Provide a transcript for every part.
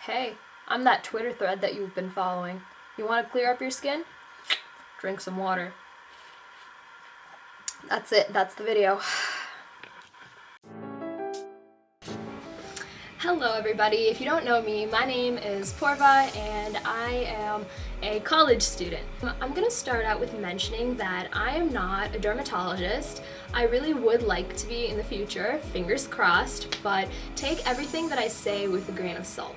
Hey, I'm that Twitter thread that you've been following. You want to clear up your skin? Drink some water. That's it, that's the video. Hello everybody, if you don't know me, my name is Poorva and I am a college student. I'm gonna start out with mentioning that I am not a dermatologist. I really would like to be in the future, fingers crossed, but take everything that I say with a grain of salt.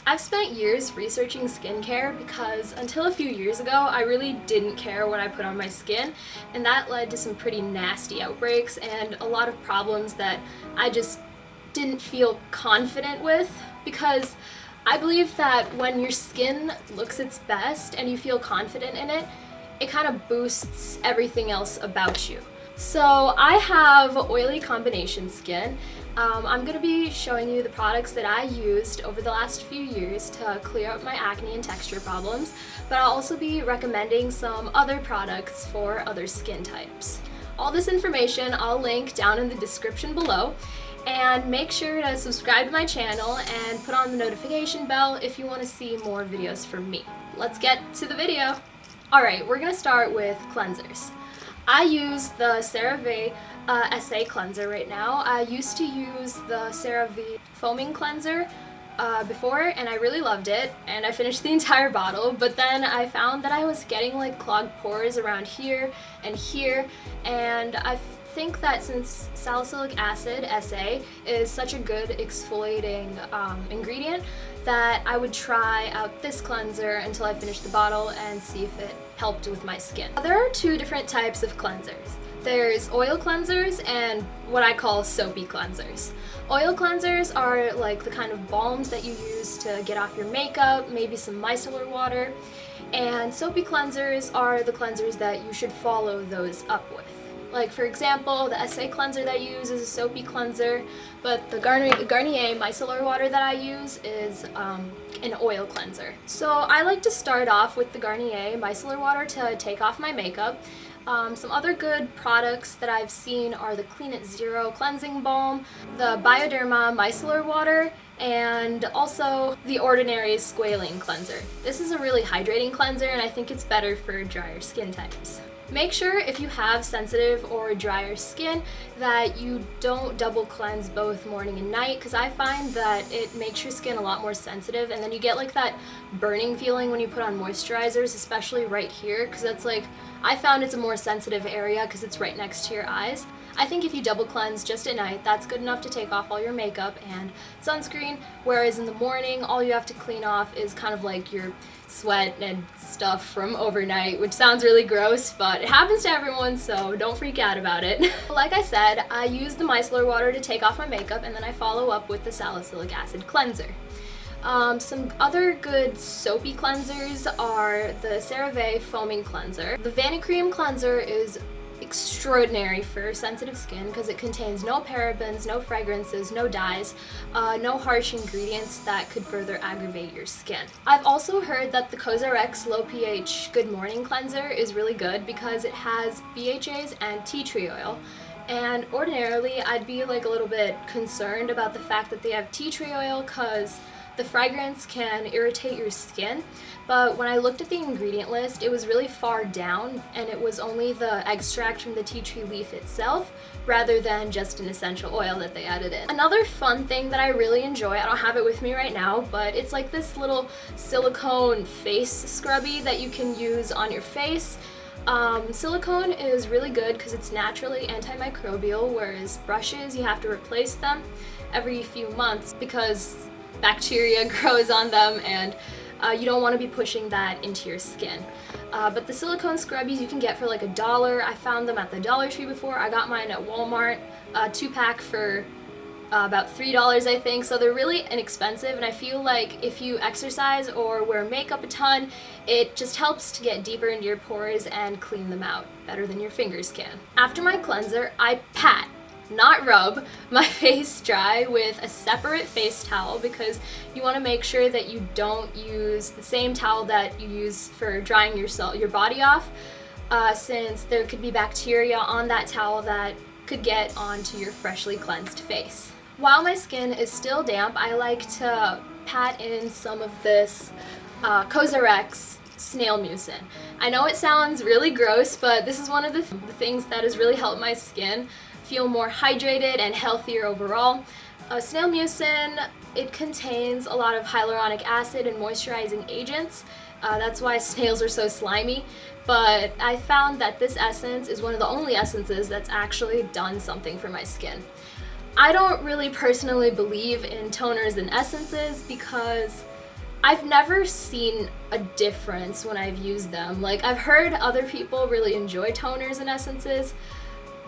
I've spent years researching skincare because until a few years ago, I really didn't care what I put on my skin, and that led to some pretty nasty outbreaks and a lot of problems that I just didn't feel confident with, because I believe that when your skin looks its best and you feel confident in it, it kind of boosts everything else about you. So I have oily combination skin. I'm going to be showing you the products that I used over the last few years to clear up my acne and texture problems, but I'll also be recommending some other products for other skin types. All this information I'll link down in the description below, and make sure to subscribe to my channel and put on the notification bell if you want to see more videos from me. Let's get to the video. Alright, we're going to start with cleansers. I use the CeraVe SA cleanser right now. I used to use the CeraVe foaming cleanser before, and I really loved it, and I finished the entire bottle, but then I found that I was getting like clogged pores around here, and I think that since salicylic acid SA is such a good exfoliating ingredient, that I would try out this cleanser until I finished the bottle and see if it helped with my skin. There are two different types of cleansers. There's oil cleansers and what I call soapy cleansers. Oil cleansers are like the kind of balms that you use to get off your makeup, maybe some micellar water, and soapy cleansers are the cleansers that you should follow those up with. Like, for example, the SA cleanser that I use is a soapy cleanser, but the Garnier micellar water that I use is an oil cleanser. So I like to start off with the Garnier micellar water to take off my makeup. Some other good products that I've seen are the Clean It Zero Cleansing Balm, the Bioderma micellar water, and also the Ordinary Squalane Cleanser. This is a really hydrating cleanser, and I think it's better for drier skin types. Make sure if you have sensitive or drier skin that you don't double cleanse both morning and night, because I find that it makes your skin a lot more sensitive, and then you get like that burning feeling when you put on moisturizers, especially right here, because that's like, I found it's a more sensitive area because it's right next to your eyes. I think if you double cleanse just at night, that's good enough to take off all your makeup and sunscreen, whereas in the morning, all you have to clean off is kind of like your sweat and stuff from overnight, which sounds really gross, but it happens to everyone, so don't freak out about it. Like I said, I use the micellar water to take off my makeup, and then I follow up with the salicylic acid cleanser. Some other good soapy cleansers are the CeraVe foaming cleanser. The Vanicream cleanser is extraordinary for sensitive skin because it contains no parabens, no fragrances, no dyes, no harsh ingredients that could further aggravate your skin. I've also heard that the COSRX Low pH Good Morning Cleanser is really good because it has BHAs and tea tree oil. And ordinarily I'd be like a little bit concerned about the fact that they have tea tree oil because the fragrance can irritate your skin, but when I looked at the ingredient list, it was really far down, and it was only the extract from the tea tree leaf itself, rather than just an essential oil that they added in. Another fun thing that I really enjoy, I don't have it with me right now, but it's like this little silicone face scrubby that you can use on your face. Silicone is really good because it's naturally antimicrobial, whereas brushes, you have to replace them every few months because bacteria grows on them, and you don't want to be pushing that into your skin. But the silicone scrubbies you can get for like $1. I found them at the Dollar Tree before. I got mine at Walmart, 2-pack for about $3 I think, so they're really inexpensive, and I feel like if you exercise or wear makeup a ton, it just helps to get deeper into your pores and clean them out better than your fingers can. After my cleanser, I pat, not rub, my face dry with a separate face towel because you want to make sure that you don't use the same towel that you use for drying your body off, since there could be bacteria on that towel that could get onto your freshly cleansed face. While my skin is still damp, I like to pat in some of this CosRx snail mucin. I know it sounds really gross, but this is one of the things that has really helped my skin feel more hydrated and healthier overall. Snail mucin, it contains a lot of hyaluronic acid and moisturizing agents. That's why snails are so slimy. But I found that this essence is one of the only essences that's actually done something for my skin. I don't really personally believe in toners and essences because I've never seen a difference when I've used them. Like, I've heard other people really enjoy toners and essences,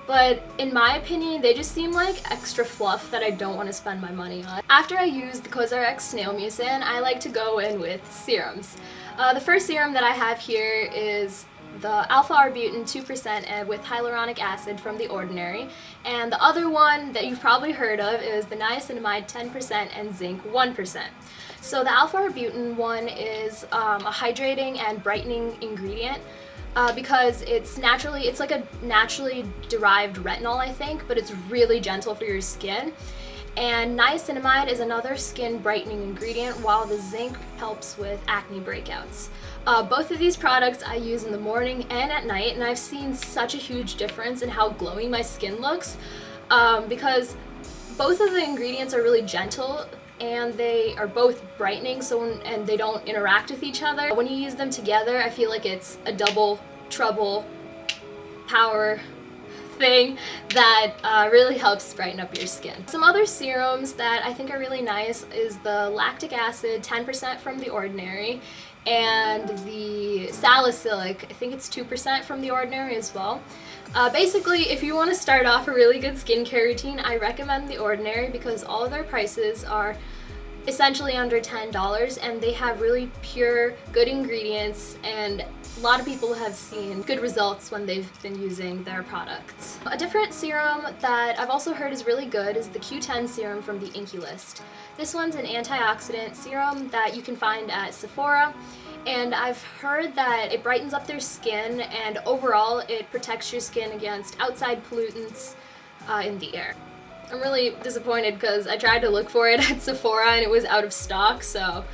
but in my opinion, they just seem like extra fluff that I don't want to spend my money on. After I use the CosRx Snail Mucin, I like to go in with serums. The first serum that I have here is the alpha-arbutin 2% with hyaluronic acid from The Ordinary, and the other one that you've probably heard of is the niacinamide 10% and zinc 1%. So the alpha-arbutin one is a hydrating and brightening ingredient because it's like a naturally derived retinol, I think, but it's really gentle for your skin. And niacinamide is another skin brightening ingredient, while the zinc helps with acne breakouts. Both of these products I use in the morning and at night, and I've seen such a huge difference in how glowing my skin looks because both of the ingredients are really gentle and they are both brightening, and they don't interact with each other. When you use them together, I feel like it's a double trouble power thing that really helps brighten up your skin. Some other serums that I think are really nice is the lactic acid 10% from The Ordinary and the salicylic, I think it's 2% from The Ordinary as well. Basically, if you want to start off a really good skincare routine, I recommend The Ordinary because all of their prices are essentially under $10 and they have really pure, good ingredients, and a lot of people have seen good results when they've been using their products. A different serum that I've also heard is really good is the Q10 serum from the Inkey List. This one's an antioxidant serum that you can find at Sephora, and I've heard that it brightens up their skin and overall it protects your skin against outside pollutants in the air. I'm really disappointed because I tried to look for it at Sephora and it was out of stock, so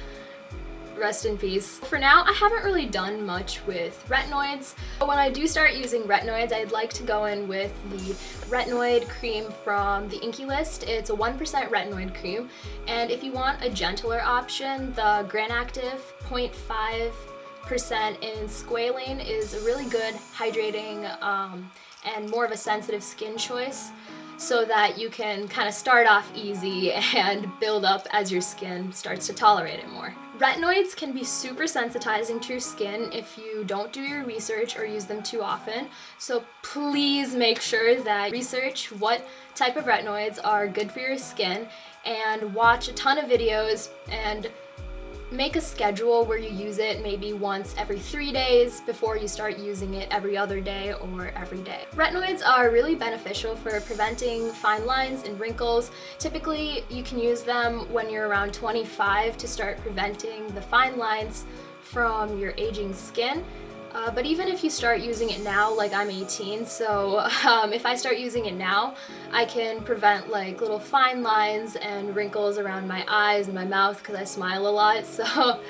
rest in peace. For now, I haven't really done much with retinoids. But when I do start using retinoids, I'd like to go in with the retinoid cream from the Inkey List. It's a 1% retinoid cream, and if you want a gentler option, the Granactive 0.5% in squalane is a really good hydrating and more of a sensitive skin choice, so that you can kind of start off easy and build up as your skin starts to tolerate it more. Retinoids can be super sensitizing to your skin if you don't do your research or use them too often, so please make sure that you research what type of retinoids are good for your skin and watch a ton of videos and make a schedule where you use it maybe once every 3 days before you start using it every other day or every day. Retinoids are really beneficial for preventing fine lines and wrinkles. Typically, you can use them when you're around 25 to start preventing the fine lines from your aging skin. But even if you start using it now, like I'm 18, so if I start using it now, I can prevent like little fine lines and wrinkles around my eyes and my mouth because I smile a lot. So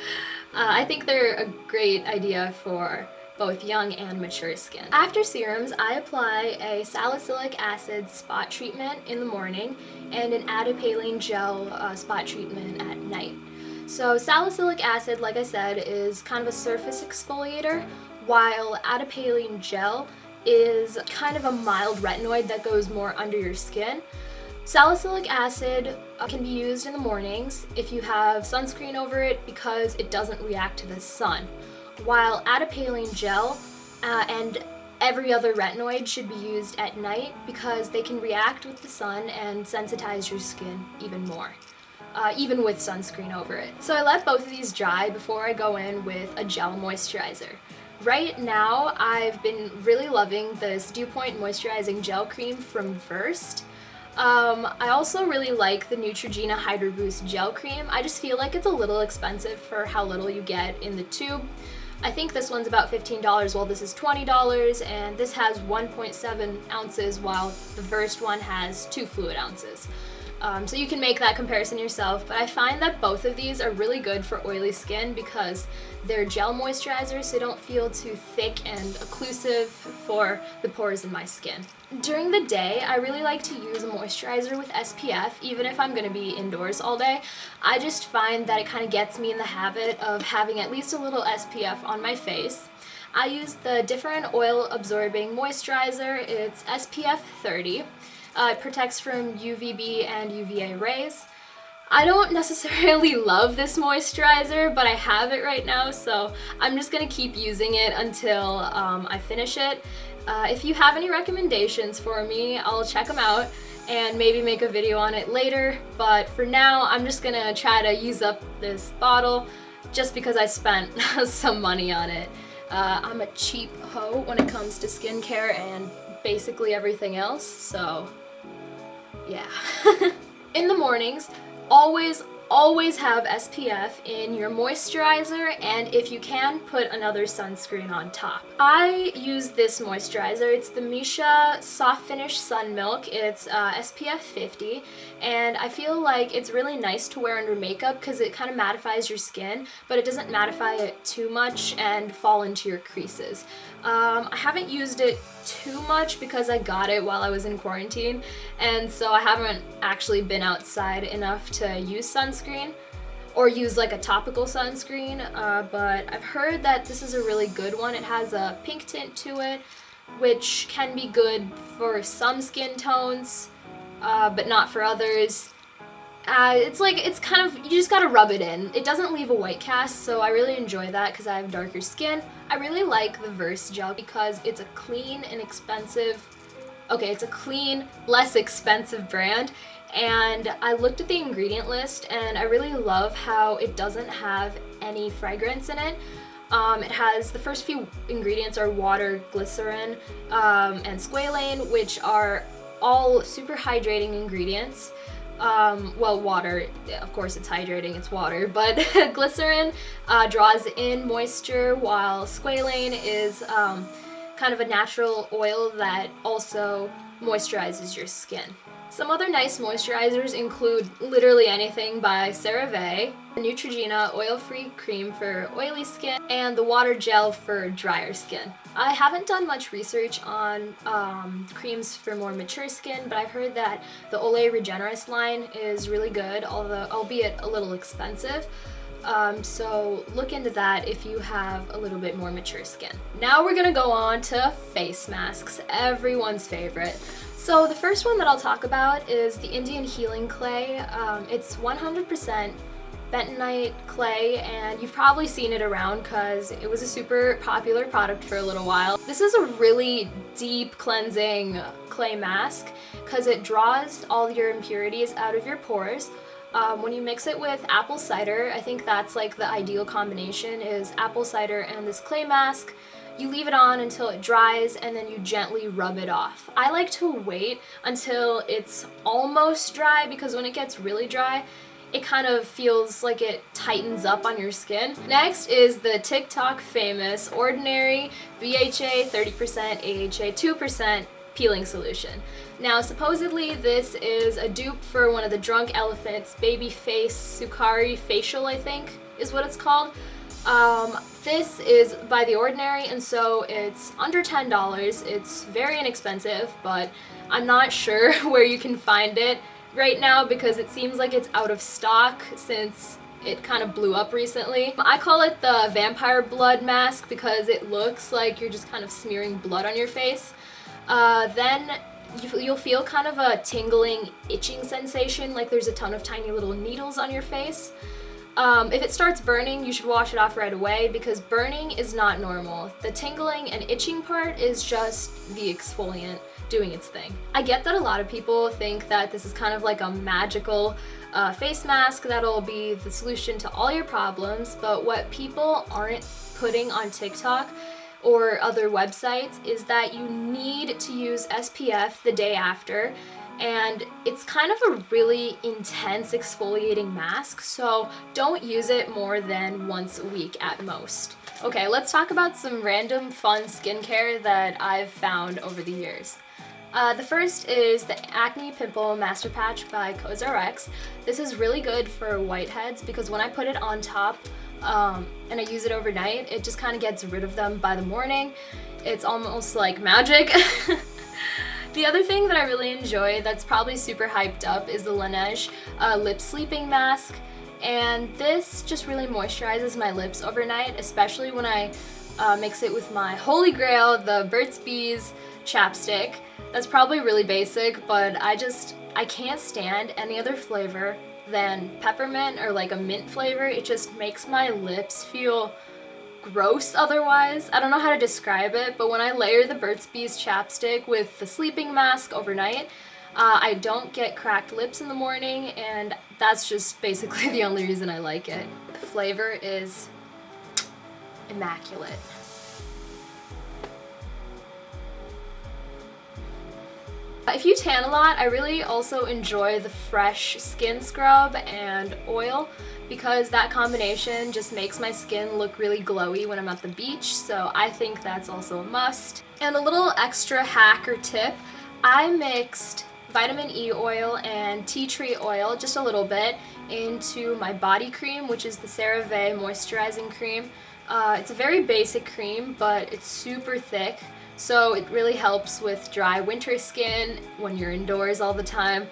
I think they're a great idea for both young and mature skin. After serums, I apply a salicylic acid spot treatment in the morning and an adipalene gel spot treatment at night. So salicylic acid, like I said, is kind of a surface exfoliator, while adipalene gel is kind of a mild retinoid that goes more under your skin. Salicylic acid can be used in the mornings if you have sunscreen over it because it doesn't react to the sun, while adipalene gel and every other retinoid should be used at night because they can react with the sun and sensitize your skin even more. Even with sunscreen over it. So I let both of these dry before I go in with a gel moisturizer. Right now, I've been really loving this Dew Point Moisturizing Gel Cream from Versed. I also really like the Neutrogena Hydro Boost Gel Cream. I just feel like it's a little expensive for how little you get in the tube. I think this one's about $15 while this is $20, and this has 1.7 ounces while the Versed one has 2 fluid ounces. So you can make that comparison yourself, but I find that both of these are really good for oily skin because they're gel moisturizers, so they don't feel too thick and occlusive for the pores in my skin. During the day, I really like to use a moisturizer with SPF, even if I'm going to be indoors all day. I just find that it kind of gets me in the habit of having at least a little SPF on my face. I use the Different Oil Absorbing Moisturizer. It's SPF 30. It protects from UVB and UVA rays. I don't necessarily love this moisturizer, but I have it right now, so I'm just gonna keep using it until I finish it. If you have any recommendations for me, I'll check them out and maybe make a video on it later, but for now, I'm just gonna try to use up this bottle just because I spent some money on it. I'm a cheap hoe when it comes to skincare and basically everything else, so yeah. In the mornings, always have SPF in your moisturizer, and if you can, put another sunscreen on top. I use this moisturizer. It's the Misha Soft Finish Sun Milk. It's SPF 50, and I feel like it's really nice to wear under makeup because it kind of mattifies your skin, but it doesn't mattify it too much and fall into your creases. I haven't used it too much because I got it while I was in quarantine, and so I haven't actually been outside enough to use sunscreen or use like a topical sunscreen, but I've heard that this is a really good one. It has a pink tint to it, which can be good for some skin tones, but not for others. It's kind of, you just gotta rub it in. It doesn't leave a white cast, so I really enjoy that because I have darker skin. I really like the Verse gel because it's a clean and expensive, it's a clean, less expensive brand, and I looked at the ingredient list and I really love how it doesn't have any fragrance in it. It has, the first few ingredients are water, glycerin, and squalane, which are all super hydrating ingredients. Well, water, of course it's hydrating, it's water, but glycerin draws in moisture, while squalane is kind of a natural oil that also moisturizes your skin. Some other nice moisturizers include literally anything by CeraVe, the Neutrogena oil-free cream for oily skin, and the water gel for drier skin. I haven't done much research on creams for more mature skin, but I've heard that the Olay Regenerist line is really good, although albeit a little expensive. So look into that if you have a little bit more mature skin. Now we're gonna go on to face masks, everyone's favorite. So the first one that I'll talk about is the Indian Healing Clay. It's 100% bentonite clay, and you've probably seen it around because it was a super popular product for a little while. This is a really deep cleansing clay mask because it draws all your impurities out of your pores. When you mix it with apple cider, I think that's like the ideal combination, is apple cider and this clay mask. You leave it on until it dries and then you gently rub it off. I like to wait until it's almost dry because when it gets really dry, it kind of feels like it tightens up on your skin. Next is the TikTok famous Ordinary BHA 30% AHA 2% peeling solution. Now supposedly this is a dupe for one of the Drunk Elephant's baby face Sukari facial, I think is what it's called. This is by The Ordinary, and so it's under $10. It's very inexpensive, but I'm not sure where you can find it right now because it seems like it's out of stock since it kind of blew up recently. I call it the vampire blood mask because it looks like you're just kind of smearing blood on your face. Then you'll feel kind of a tingling, itching sensation, like there's a ton of tiny little needles on your face. If it starts burning, you should wash it off right away because burning is not normal. The tingling and itching part is just the exfoliant doing its thing. I get that a lot of people think that this is kind of like a magical face mask that'll be the solution to all your problems, but what people aren't putting on TikTok or other websites is that you need to use SPF the day after, and it's kind of a really intense exfoliating mask, so don't use it more than once a week at most. Okay, let's talk about some random fun skincare that I've found over the years. The first is the Acne Pimple Master Patch by CosRx. This is really good for whiteheads because when I put it on top and I use it overnight, it just kind of gets rid of them by the morning. It's almost like magic. The other thing that I really enjoy that's probably super hyped up is the Laneige Lip Sleeping Mask. And this just really moisturizes my lips overnight, especially when I mix it with my holy grail, the Burt's Bees chapstick. That's probably really basic, but I can't stand any other flavor than peppermint or like a mint flavor. It just makes my lips feel gross otherwise. I don't know how to describe it, but when I layer the Burt's Bees chapstick with the sleeping mask overnight, I don't get cracked lips in the morning, and that's just basically the only reason I like it. The flavor is immaculate. If you tan a lot, I really also enjoy the fresh skin scrub and oil because that combination just makes my skin look really glowy when I'm at the beach, so I think that's also a must. And a little extra hack or tip, I mixed vitamin E oil and tea tree oil, just a little bit, into my body cream, which is the CeraVe moisturizing cream. It's a very basic cream, but it's super thick. So it really helps with dry winter skin when you're indoors all the time.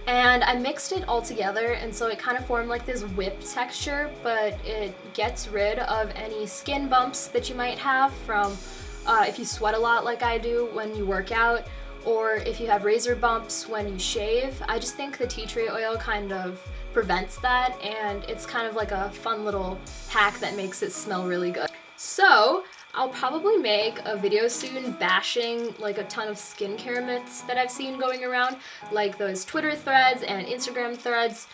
And I mixed it all together, and so it kind of formed like this whip texture, but it gets rid of any skin bumps that you might have from if you sweat a lot like I do when you work out, or if you have razor bumps when you shave. I just think the tea tree oil kind of prevents that, and it's kind of like a fun little hack that makes it smell really good. So I'll probably make a video soon bashing like a ton of skincare myths that I've seen going around, like those Twitter threads and Instagram threads.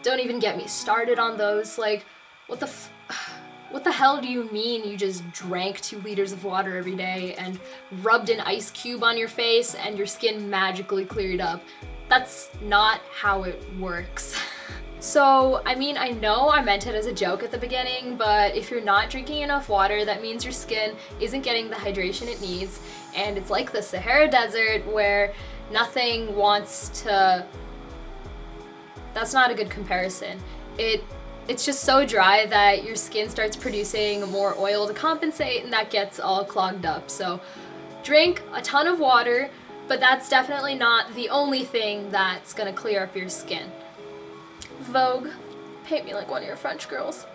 Don't even get me started on those. Like, what the hell do you mean you just drank 2 liters of water every day and rubbed an ice cube on your face and your skin magically cleared up? That's not how it works. So, I mean, I know I meant it as a joke at the beginning, but if you're not drinking enough water, that means your skin isn't getting the hydration it needs, and it's like the Sahara Desert where nothing wants to... That's not a good comparison. It's just so dry that your skin starts producing more oil to compensate, and that gets all clogged up. So, drink a ton of water, but that's definitely not the only thing that's gonna clear up your skin. Vogue, paint me like one of your French girls.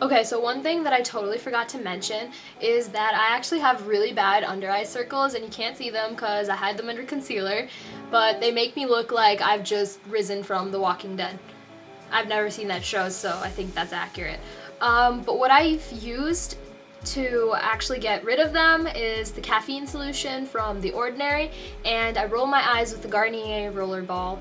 Okay, so one thing that I totally forgot to mention is that I actually have really bad under eye circles, and you can't see them because I hide them under concealer, but they make me look like I've just risen from The Walking Dead. I've never seen that show, so I think that's accurate. But what I've used to actually get rid of them is the caffeine solution from The Ordinary, and I roll my eyes with the Garnier Rollerball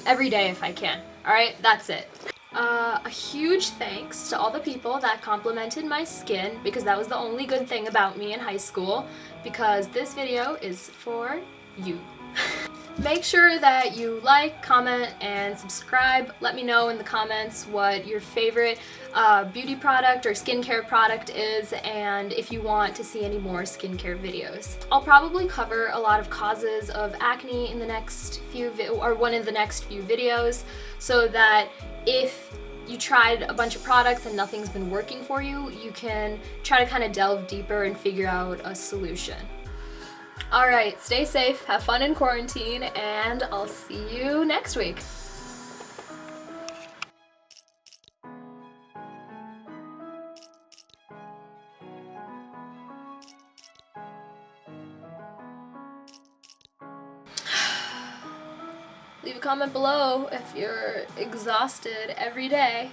every day if I can. Alright, that's it. A huge thanks to all the people that complimented my skin, because that was the only good thing about me in high school, because this video is for you. Make sure that you like, comment, and subscribe. Let me know in the comments what your favorite beauty product or skincare product is, and if you want to see any more skincare videos. I'll probably cover a lot of causes of acne in the next few one of the next few videos, so that if you tried a bunch of products and nothing's been working for you, you can try to kind of delve deeper and figure out a solution. Alright, stay safe, have fun in quarantine, and I'll see you next week. Leave a comment below if you're exhausted every day.